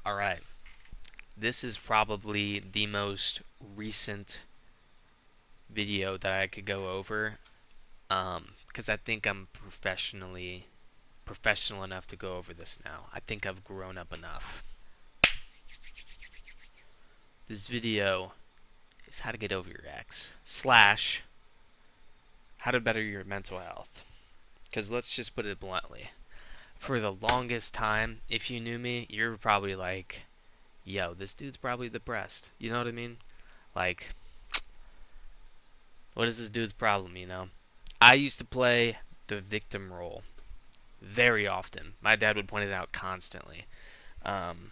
Alright, this is probably the most recent video that I could go over, because I think I'm professional enough to go over this now. I think I've grown up enough. This video is how to get over your ex, slash, how to better your mental health. Because let's just put it bluntly. For the longest time, if you knew me, you're probably like, yo, this dude's probably depressed. You know what I mean? Like, what is this dude's problem, you know? I used to play the victim role very often. My dad would point it out constantly. Um,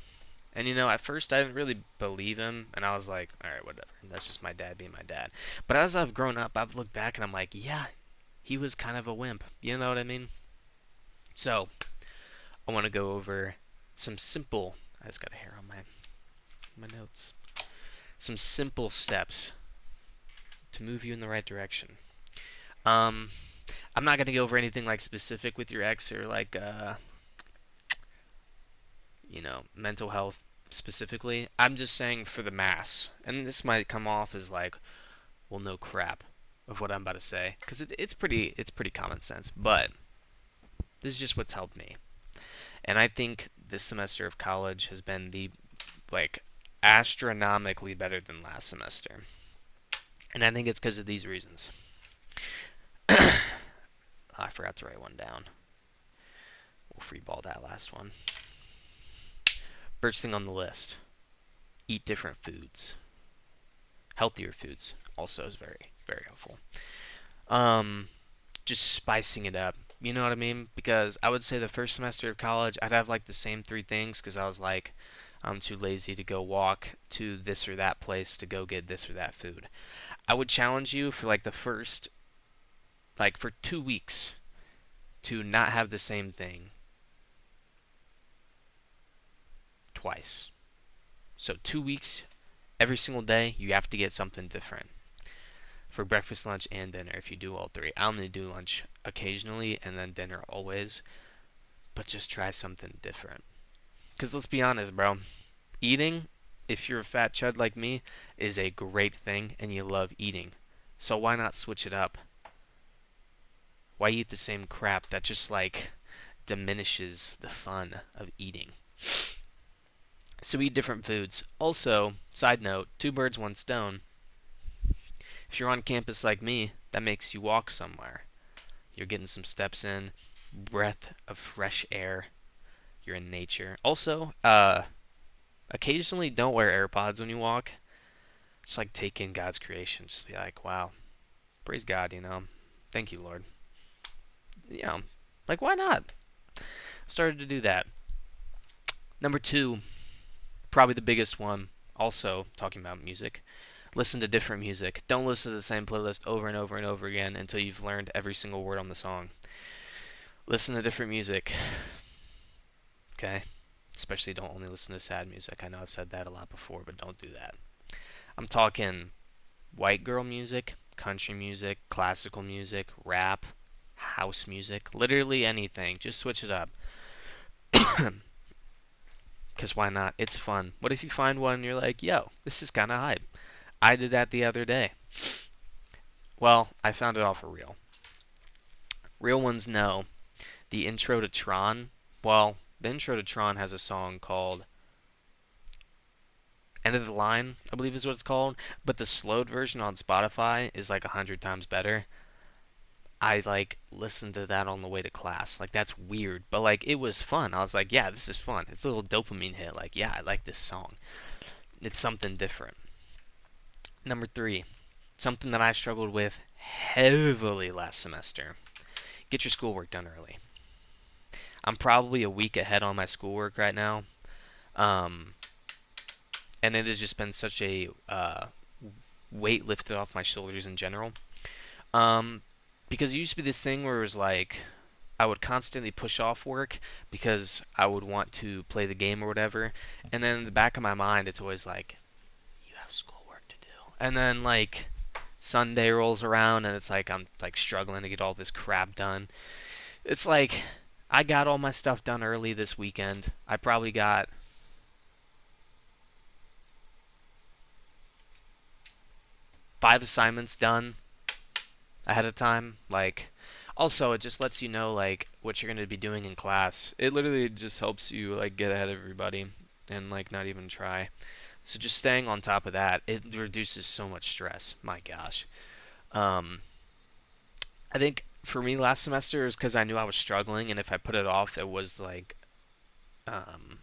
and at first I didn't really believe him, and I was like, all right, whatever. That's just my dad being my dad. But as I've grown up, I've looked back and I'm like, yeah, he was kind of a wimp. You know what I mean? So I want to go over some simple. I just got a hair on my notes. Some simple steps to move you in the right direction. Um, I'm not gonna go over anything like specific with your ex or like mental health specifically. I'm just saying for the mass, and this might come off as like, well, no crap of what I'm about to say, because it's pretty common sense, but this is just what's helped me. And I think this semester of college has been the like astronomically better than last semester. And I think it's because of these reasons. I forgot to write one down. We'll freeball that last one. First thing on the list, eat different foods. Healthier foods also is very, very helpful. Um, just spicing it up. You know what I mean? Because I would say the first semester of college, I'd have like the same three things because I was like, I'm too lazy to go walk to this or that place to go get this or that food. I would challenge you for like the first, like for 2 weeks, to not have the same thing twice. So 2 weeks, every single day, you have to get something different for breakfast, lunch, and dinner if you do all three. I only do lunch occasionally and then dinner always, but just try something different. Because let's be honest, bro, eating, if you're a fat chud like me, is a great thing and you love eating. So why not switch it up? Why eat the same crap that just like diminishes the fun of eating? So eat different foods. Also, side note, two birds, one stone. If you're on campus like me, that makes you walk somewhere. You're getting some steps in, breath of fresh air. You're in nature. Also, occasionally don't wear AirPods when you walk. Just like take in God's creation. Just be like, wow, praise God, Thank you, Lord. Yeah, like why not? Started to do that. Number two, probably the biggest one, also talking about music. Listen to different music. Don't listen to the same playlist over and over and over again until you've learned every single word on the song. Listen to different music, okay? Especially don't only listen to sad music. I know I've said that a lot before, but don't do that. I'm talking white girl music, country music, classical music, rap, house music, literally anything. Just switch it up. Because why not? It's fun. What if you find one and you're like, yo, this is kind of hype? I did that the other day. Well, I found it all for real. Real ones know the intro to Tron. Well, the intro to Tron has a song called End of the Line, I believe is what it's called. But the slowed version on Spotify is like 100 times better. I like listened to that on the way to class. Like that's weird, but like it was fun. I was like, yeah, this is fun. It's a little dopamine hit. Like, yeah, I like this song. It's something different. Number three, something that I struggled with heavily last semester. Get your schoolwork done early. I'm probably a week ahead on my schoolwork right now. Um, and it has just been such a weight lifted off my shoulders in general. Um, because it used to be this thing where it was like I would constantly push off work because I would want to play the game or whatever. And then in the back of my mind, it's always like, you have schoolwork to do. And then like Sunday rolls around and it's like I'm like struggling to get all this crap done. It's like I got all my stuff done early this weekend. I probably got 5 assignments done ahead of time. Like, also, it just lets you know like what you're going to be doing in class. It literally just helps you like get ahead of everybody and like not even try. So just staying on top of that, it reduces so much stress. My gosh. Um, I think for me last semester is because I knew I was struggling, and if I put it off, it was like um,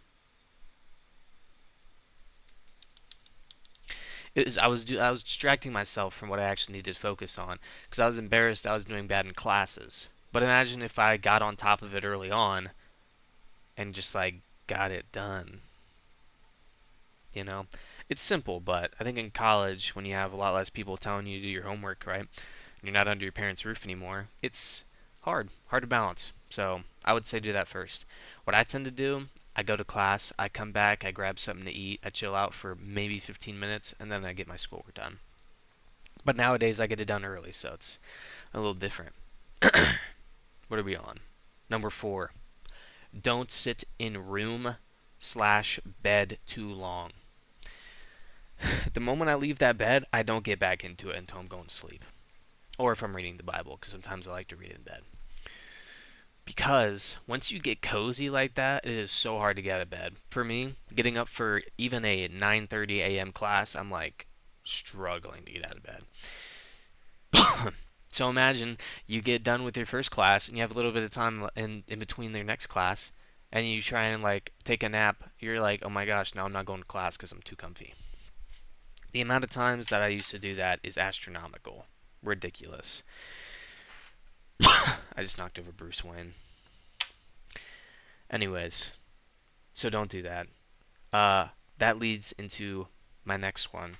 I was distracting myself from what I actually needed to focus on because I was embarrassed I was doing bad in classes. But imagine if I got on top of it early on and just like got it done, you know? It's simple, but I think in college when you have a lot less people telling you to do your homework, right? And you're not under your parents' roof anymore, it's hard to balance. So, I would say do that first. What I tend to do, I go to class, I come back, I grab something to eat, I chill out for maybe 15 minutes, and then I get my schoolwork done. But nowadays I get it done early, so it's a little different. What are we on? Number 4. Don't sit in room/bed too long. The moment I leave that bed, I don't get back into it until I'm going to sleep. Or if I'm reading the Bible, because sometimes I like to read in bed. Because once you get cozy like that, it is so hard to get out of bed. For me, getting up for even a 9:30 a.m. class, I'm like struggling to get out of bed. So imagine you get done with your first class and you have a little bit of time in between their next class and you try and like take a nap. You're like, oh my gosh, now I'm not going to class because I'm too comfy. The amount of times that I used to do that is astronomical. Ridiculous. I just knocked over Bruce Wayne. Anyways, so don't do that. Uh, that leads into my next one.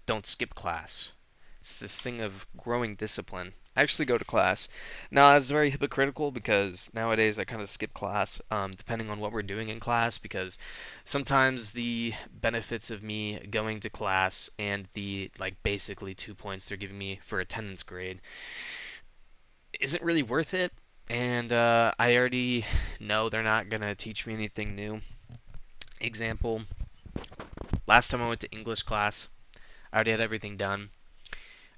Don't skip class. It's this thing of growing discipline. I actually go to class. Now, it's very hypocritical because nowadays I kind of skip class, depending on what we're doing in class, because sometimes the benefits of me going to class and the, like, basically 2 points they're giving me for attendance grade isn't really worth it. And I already know they're not going to teach me anything new. Example, last time I went to English class, I already had everything done.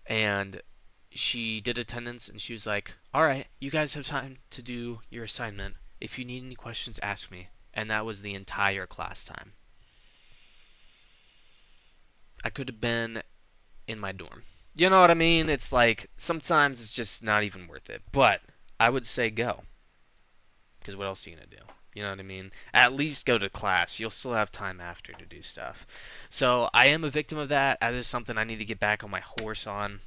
And she did attendance and she was like, "All right, you guys have time to do your assignment. If you need any questions, ask me." And that was the entire class time. I could have been in my dorm. You know what I mean? It's like sometimes it's just not even worth it. But I would say go, because what else are you gonna do? You know what I mean? At least go to class. You'll still have time after to do stuff. So I am a victim of that. That is something I need to get back on my horse on.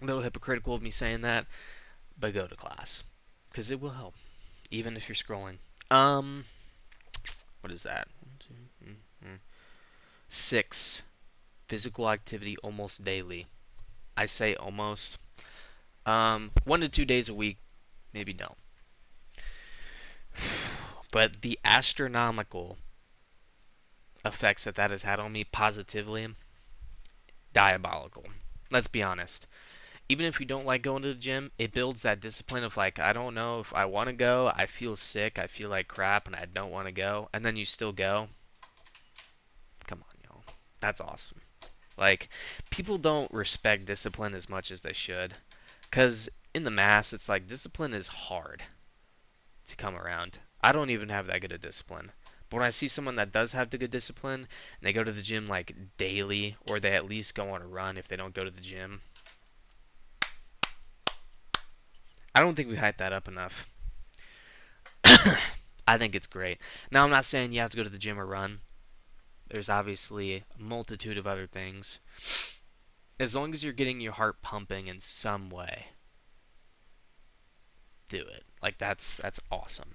A little hypocritical of me saying that, but go to class because it will help, even if you're scrolling. Um, what is that? 6. Physical activity almost daily. I say almost. 1 to 2 days a week, maybe don't. But the astronomical effects that has had on me positively, diabolical. Let's be honest. Even if you don't like going to the gym, it builds that discipline of like, I don't know if I want to go, I feel sick, I feel like crap, and I don't want to go, and then you still go. Come on, y'all. That's awesome. Like, people don't respect discipline as much as they should. Because in the mass, it's like discipline is hard to come around. I don't even have that good of discipline. But when I see someone that does have the good discipline, and they go to the gym like daily, or they at least go on a run if they don't go to the gym, I don't think we hype that up enough. I think it's great. Now, I'm not saying you have to go to the gym or run. There's obviously a multitude of other things. As long as you're getting your heart pumping in some way, do it. Like that's awesome.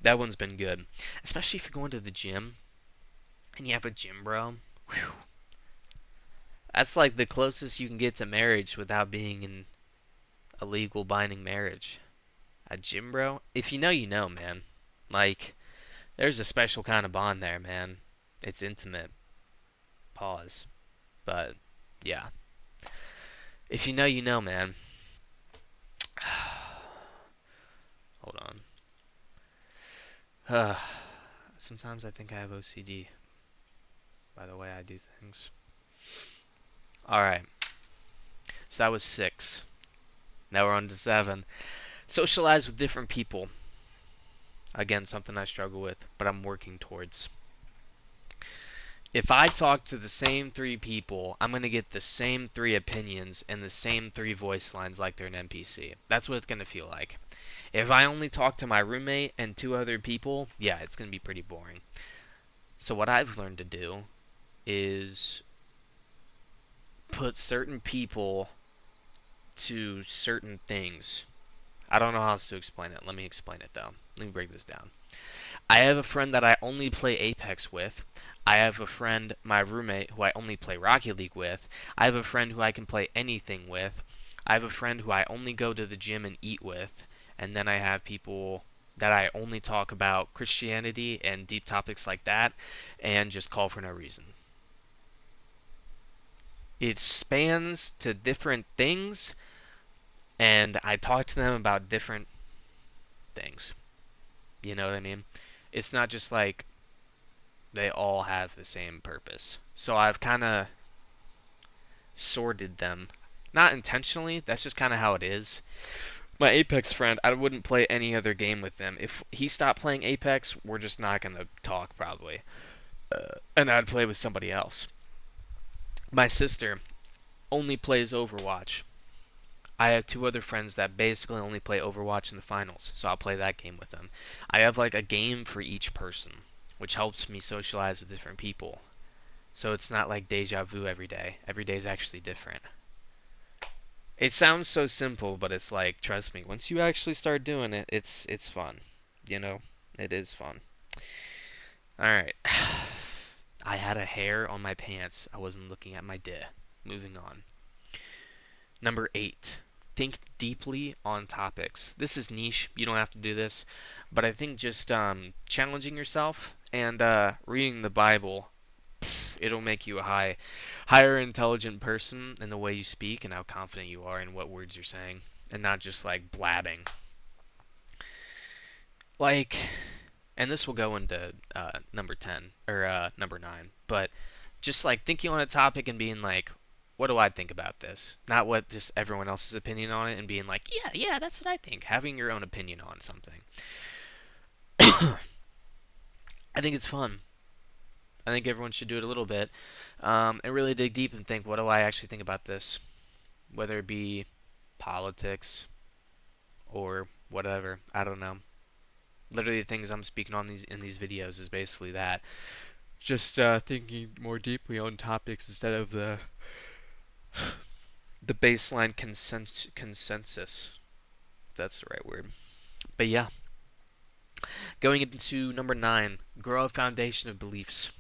That one's been good, especially if you're going to the gym and you have a gym bro. Whew. That's like the closest you can get to marriage without being in a legal binding marriage. A gym bro? If you know, you know, man. Like, there's a special kind of bond there, man. It's intimate. Pause. But, yeah. If you know, you know, man. Hold on. Sometimes I think I have OCD. by the way I do things. Alright, so that was 6. Now we're on to 7. Socialize with different people. Again, something I struggle with, but I'm working towards. If I talk to the same 3 people, I'm going to get the same 3 opinions and the same 3 voice lines like they're an NPC. That's what it's going to feel like. If I only talk to my roommate and 2 other people, yeah, it's going to be pretty boring. So what I've learned to do is put certain people to certain things. I don't know how else to explain it. Let me explain it though. Let me break this down. I have a friend that I only play Apex with. I have a friend, my roommate, who I only play Rocket League with. I have a friend who I can play anything with. I have a friend who I only go to the gym and eat with. And then I have people that I only talk about Christianity and deep topics like that and just call for no reason. It spans to different things, and I talk to them about different things. You know what I mean? It's not just like they all have the same purpose. So I've kind of sorted them. Not intentionally, that's just kind of how it is. My Apex friend, I wouldn't play any other game with him. If he stopped playing Apex, we're just not going to talk probably. And I'd play with somebody else. My sister only plays Overwatch. I have 2 other friends that basically only play Overwatch in the finals, so I'll play that game with them. I have like a game for each person, which helps me socialize with different people. So it's not like deja vu every day. Every day is actually different. It sounds so simple, but it's like, trust me, once you actually start doing it, it's fun. You know, it is fun. All right. I had a hair on my pants. I wasn't looking at my dick. Moving on. Number 8. Think deeply on topics. This is niche. You don't have to do this, but I think just challenging yourself and reading the Bible, it'll make you a higher intelligent person in the way you speak and how confident you are in what words you're saying, and not just like blabbing. Like, and this will go into number 10 or number 9, but just like thinking on a topic and being like, what do I think about this? Not what just everyone else's opinion on it and being like, yeah, that's what I think. Having your own opinion on something. I think it's fun. I think everyone should do it a little bit and really dig deep and think, what do I actually think about this? Whether it be politics or whatever. I don't know. Literally, the things I'm speaking on these videos is basically that. Just thinking more deeply on topics instead of the baseline consensus. If that's the right word. But yeah, going into number 9, grow a foundation of beliefs.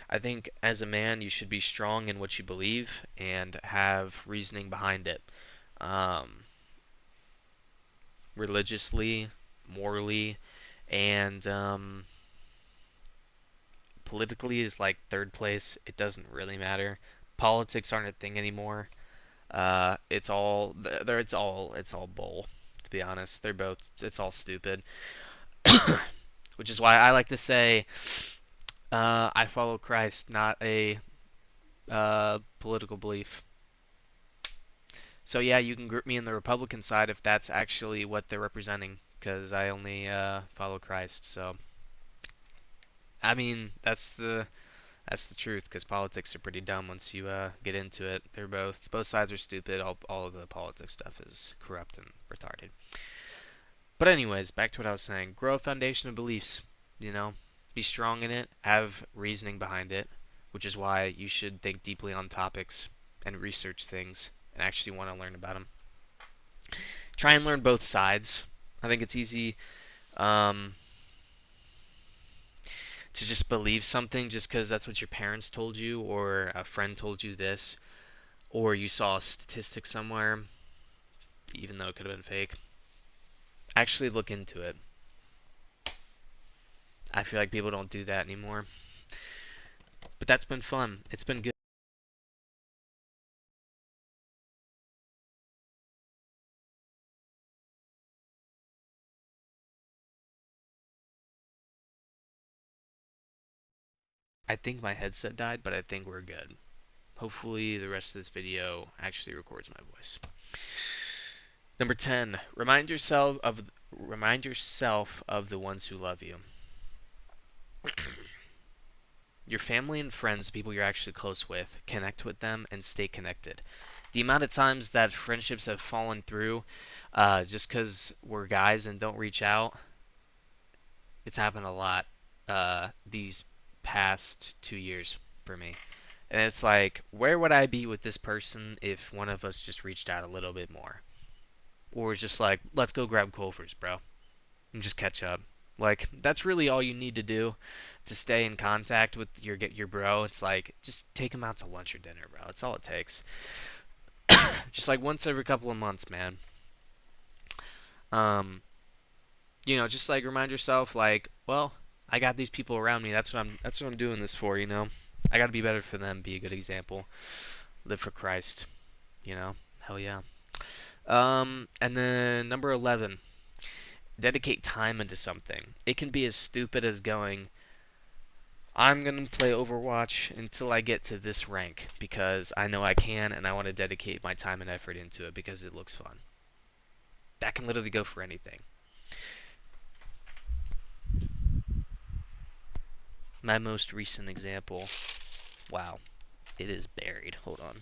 I think as a man, you should be strong in what you believe and have reasoning behind it. Um, Religiously, morally, and politically is like third place. It doesn't really matter. Politics aren't a thing anymore. It's all bull. To be honest, they're both. It's all stupid. Which is why I like to say I follow Christ, not a political belief. So yeah, you can group me in the Republican side if that's actually what they're representing, because I only follow Christ. So I mean, that's the truth, because politics are pretty dumb once you get into it. They're both sides are stupid. All of the politics stuff is corrupt and retarded. But anyways, back to what I was saying. Grow a foundation of beliefs. You know, be strong in it. Have reasoning behind it, which is why you should think deeply on topics and research things and actually want to learn about them. Try and learn both sides. I think it's easy um, to just believe something just because that's what your parents told you or a friend told you this or you saw a statistic somewhere, even though it could have been fake. Actually look into it. I feel like people don't do that anymore. But that's been fun. It's been good. I think my headset died, but I think we're good. Hopefully the rest of this video actually records my voice. Number 10, remind yourself of the ones who love you. Your family and friends, people you're actually close with, connect with them and stay connected. The amount of times that friendships have fallen through just because we're guys and don't reach out, it's happened a lot these past 2 years for me. And it's like, where would I be with this person if one of us just reached out a little bit more? Or just like, let's go grab Culver's, bro, and just catch up. Like, that's really all you need to do to stay in contact with your bro. It's like, just take him out to lunch or dinner, bro. That's all it takes. Just like once every couple of months, man. Um, just like remind yourself, like, well, I got these people around me. That's what I'm doing this for. I got to be better for them, be a good example, live for Christ, you know. Hell yeah. And then number 11, dedicate time into something. It can be as stupid as going, I'm going to play Overwatch until I get to this rank because I know I can and I want to dedicate my time and effort into it because it looks fun. That can literally go for anything. My most recent example, wow, it is buried. Hold on.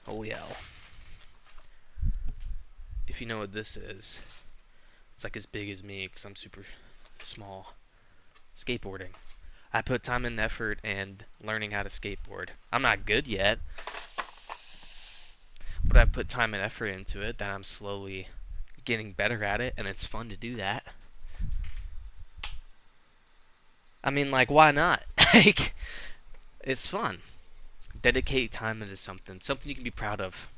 Oh yeah. If you know what this is, it's like as big as me because I'm super small. Skateboarding. I put time and effort and learning how to skateboard. I'm not good yet, but I put time and effort into it that I'm slowly getting better at it, and it's fun to do that. I mean, like, why not? Like, it's fun. Dedicate time into something you can be proud of.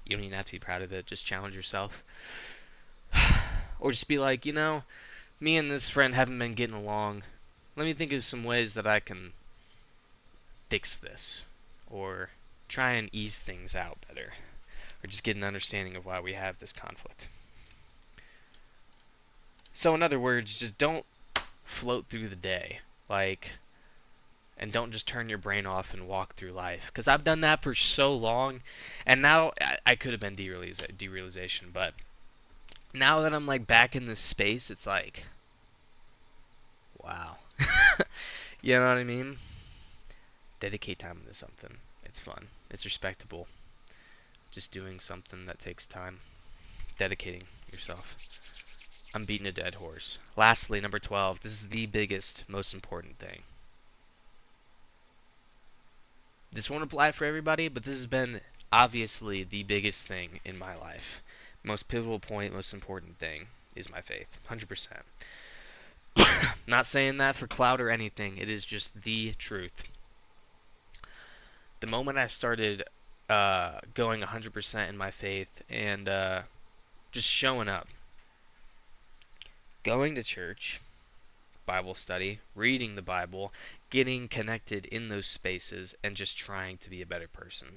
You don't even have to be proud of it. Just challenge yourself. Or just be like, me and this friend haven't been getting along. Let me think of some ways that I can fix this. Or try and ease things out better. Or just get an understanding of why we have this conflict. So in other words, just don't float through the day. And don't just turn your brain off and walk through life. Because I've done that for so long, and now I could have been derealization, but now that I'm like back in this space, it's like, wow. You know what I mean? Dedicate time into something. It's fun. It's respectable. Just doing something that takes time. Dedicating yourself. I'm beating a dead horse. Lastly, number 12. This is the biggest, most important thing. This won't apply for everybody, but this has been obviously the biggest thing in my life. Most pivotal point, most important thing is my faith. 100%. Not saying that for clout or anything. It is just the truth. The moment I started going 100% in my faith and just showing up, going to church, Bible study, reading the Bible, getting connected in those spaces, and just trying to be a better person.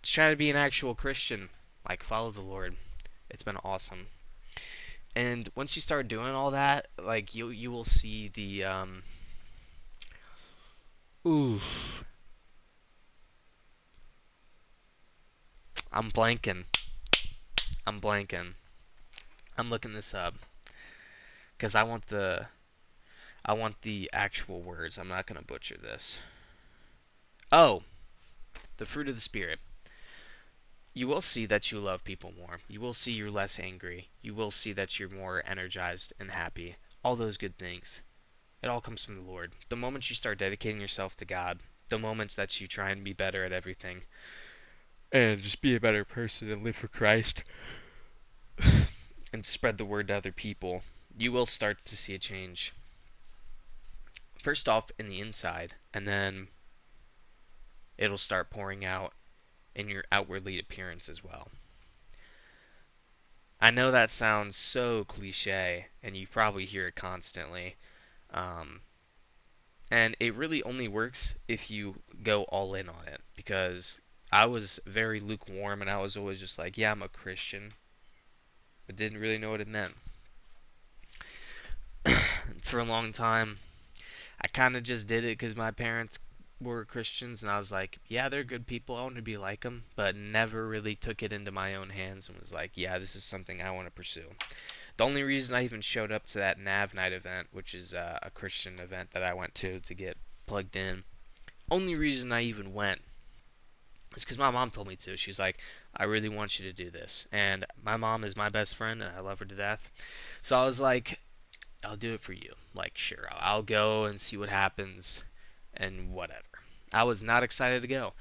Just try to be an actual Christian. Like, follow the Lord. It's been awesome. And once you start doing all that, like, you will see the ooh, I'm blanking. I'm blanking. I'm looking this up because I want the actual words. I'm not gonna butcher this. Oh, the fruit of the Spirit. You will see that you love people more. You will see you're less angry. You will see that you're more energized and happy. All those good things. It all comes from the Lord. The moment you start dedicating yourself to God, the moments that you try and be better at everything, and just be a better person and live for Christ, and spread the word to other people, you will start to see a change. First off, in the inside, and then it'll start pouring out in your outwardly appearance as well. I know that sounds so cliche, and you probably hear it constantly. Um, and it really only works if you go all in on it, because I was very lukewarm, and I was always just like, yeah, I'm a Christian, but didn't really know what it meant. For a long time, I kind of just did it because my parents were Christians, and I was like, yeah, they're good people. I want to be like them, but never really took it into my own hands and was like, yeah, this is something I want to pursue. The only reason I even showed up to that Nav Night event, which is a Christian event that I went to get plugged in, only reason I even went is because my mom told me to. She's like, I really want you to do this. And my mom is my best friend, and I love her to death. So I was like, I'll do it for you. Like, sure, I'll go and see what happens and whatever. I was not excited to go,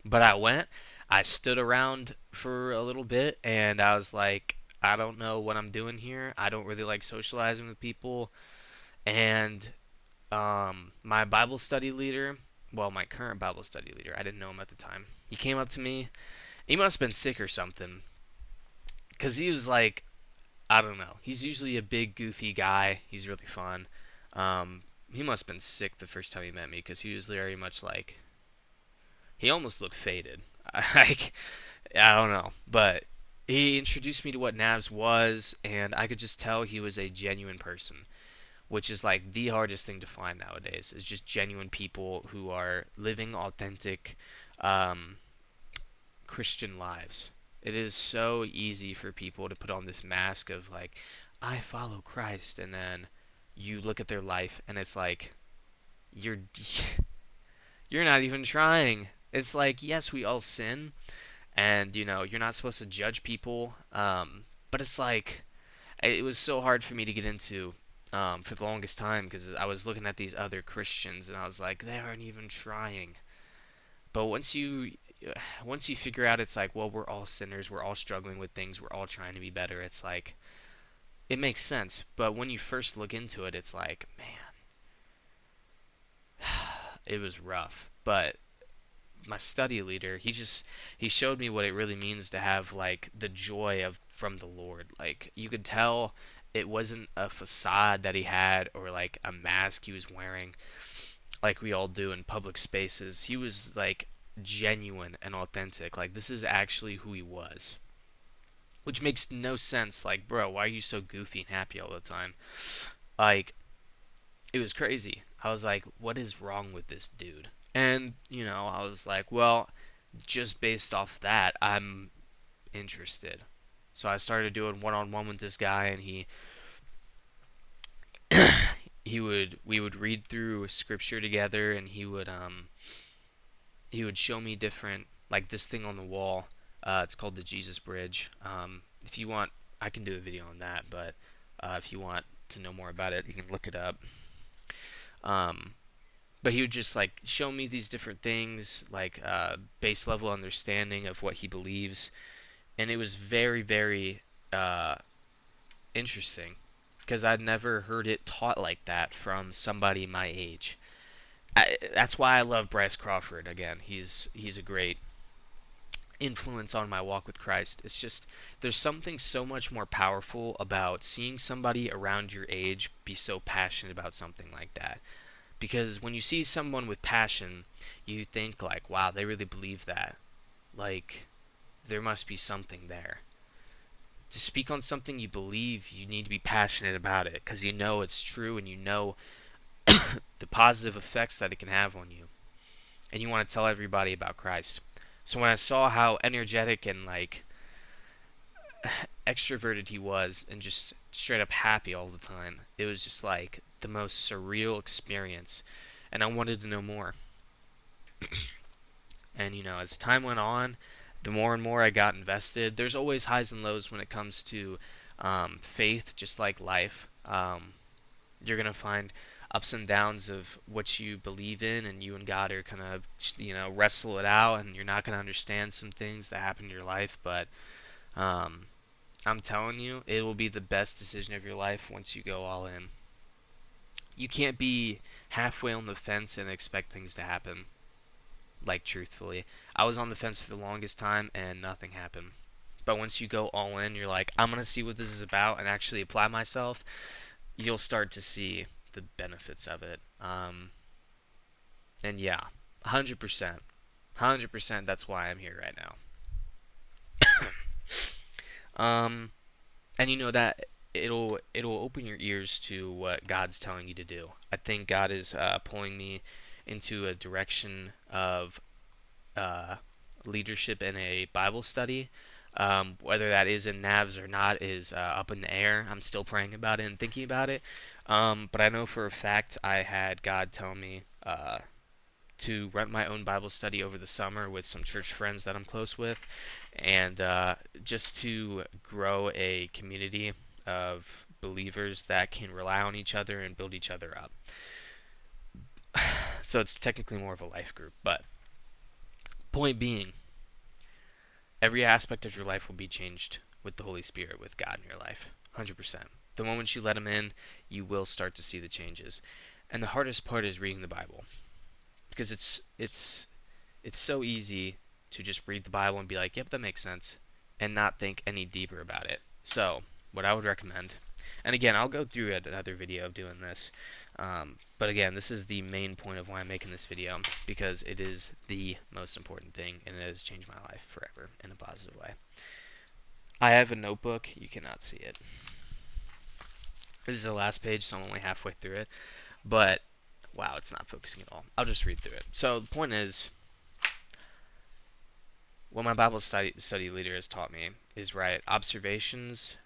but I went. I stood around for a little bit, and I was like, I don't know what I'm doing here. I don't really like socializing with people. And my Bible study leader, well, my current Bible study leader, I didn't know him at the time. He came up to me. He must have been sick or something, because he was like, I don't know. He's usually a big, goofy guy. He's really fun. He must have been sick the first time he met me, because he was very much like, he almost looked faded. Like, I don't know, but he introduced me to what Navs was, and I could just tell he was a genuine person, which is like the hardest thing to find nowadays, is just genuine people who are living authentic um, Christian lives. It is so easy for people to put on this mask of like, I follow Christ, and then you look at their life and it's like you're you're not even trying. It's like, yes, we all sin, and you're not supposed to judge people, but it's like it was so hard for me to get into for the longest time because I was looking at these other Christians and I was like, they aren't even trying. But once you figure out, it's like, well, we're all sinners, we're all struggling with things, we're all trying to be better. It's like it makes sense. But when you first look into it, it's like, man, it was rough. But my study leader, he showed me what it really means to have like the joy of from the Lord. Like you could tell it wasn't a facade that he had or like a mask he was wearing like we all do in public spaces. He was like genuine and authentic. Like this is actually who he was. Which makes no sense. Like, bro, why are you so goofy and happy all the time? Like, it was crazy. I was like, what is wrong with this dude? And, I was like, well, just based off that, I'm interested. So I started doing one-on-one with this guy, and we would read through scripture together, and he would show me different, like this thing on the wall. It's called the Jesus Bridge. If you want, I can do a video on that, but if you want to know more about it, you can look it up. Um, but he would just like show me these different things, like base level understanding of what he believes, and it was very, very uh, interesting because I'd never heard it taught like that from somebody my age. That's why I love Bryce Crawford. Again, he's a great influence on my walk with Christ. It's just there's something so much more powerful about seeing somebody around your age be so passionate about something like that. Because when you see someone with passion, you think like, wow, they really believe that. Like there must be something there. To speak on something you believe, you need to be passionate about it because you know it's true and you know the positive effects that it can have on you. And you want to tell everybody about Christ. So when I saw how energetic and like extroverted he was and just straight up happy all the time, it was just like the most surreal experience. And I wanted to know more. And as time went on, the more and more I got invested. There's always highs and lows when it comes to faith, just like life. You're gonna find ups and downs of what you believe in, and you and God are kind of wrestle it out, and you're not gonna understand some things that happen in your life. But um, I'm telling you, it will be the best decision of your life once you go all in. You can't be halfway on the fence and expect things to happen. Like truthfully, I was on the fence for the longest time and nothing happened. But once you go all in, you're like, I'm gonna see what this is about and actually apply myself. You'll start to see the benefits of it. And yeah, 100%. 100%. That's why I'm here right now. And you know that it'll open your ears to what God's telling you to do. I think God is pulling me into a direction of uh, leadership in a Bible study. Whether that is in Navs or not is up in the air. I'm still praying about it and thinking about it. But I know for a fact I had God tell me to run my own Bible study over the summer with some church friends that I'm close with, and just to grow a community of believers that can rely on each other and build each other up. So it's technically more of a life group, but point being, every aspect of your life will be changed with the Holy Spirit, with God in your life. 100%. The moment you let Him in, you will start to see the changes. And the hardest part is reading the Bible, because it's so easy to just read the Bible and be like, yep, that makes sense, and not think any deeper about it. So, what I would recommend, and again, I'll go through another video of doing this, but again, this is the main point of why I'm making this video, because it is the most important thing, and it has changed my life forever in a positive way. I have a notebook. You cannot see it. This is the last page, so I'm only halfway through it, but wow, it's not focusing at all. I'll just read through it. So the point is, what my Bible study leader has taught me is write observations,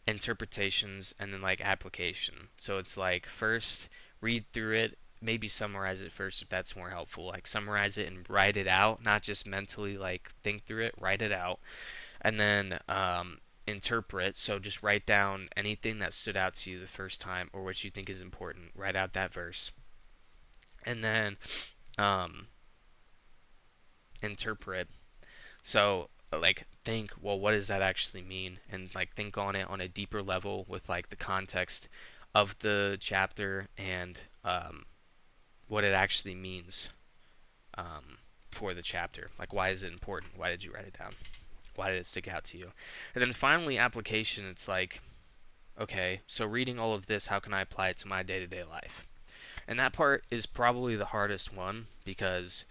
interpretations, and then like application. So it's like first read through it, maybe summarize it first if that's more helpful. Like summarize it and write it out, not just mentally like think through it, write it out. And then interpret. So just write down anything that stood out to you the first time or what you think is important. Write out that verse. And then um, interpret. So like think, well, what does that actually mean? And like think on it on a deeper level with like the context of the chapter and what it actually means for the chapter. Like why is it important? Why did you write it down? Why did it stick out to you? And then finally application. It's like, okay, so reading all of this, how can I apply it to my day-to-day life? And that part is probably the hardest one because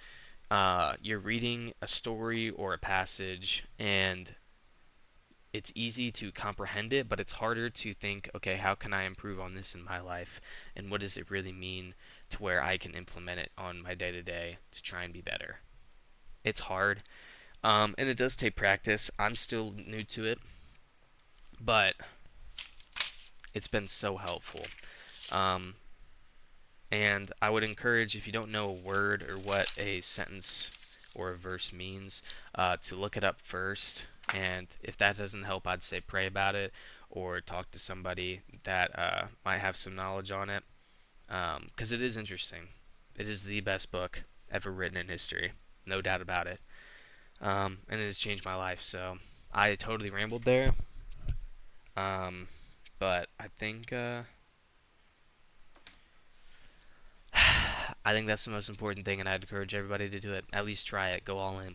you're reading a story or a passage and it's easy to comprehend it, but it's harder to think, okay, how can I improve on this in my life? And what does it really mean to where I can implement it on my day to day to try and be better? It's hard, and it does take practice. I'm still new to it, but it's been so helpful. Um, and I would encourage, if you don't know a word or what a sentence or a verse means, to look it up first. And if that doesn't help, I'd say pray about it or talk to somebody that might have some knowledge on it. Because it is interesting. It is the best book ever written in history, no doubt about it. And it has changed my life. So I totally rambled there. Um, but I think that's the most important thing, and I'd encourage everybody to do it. At least try it. Go all in.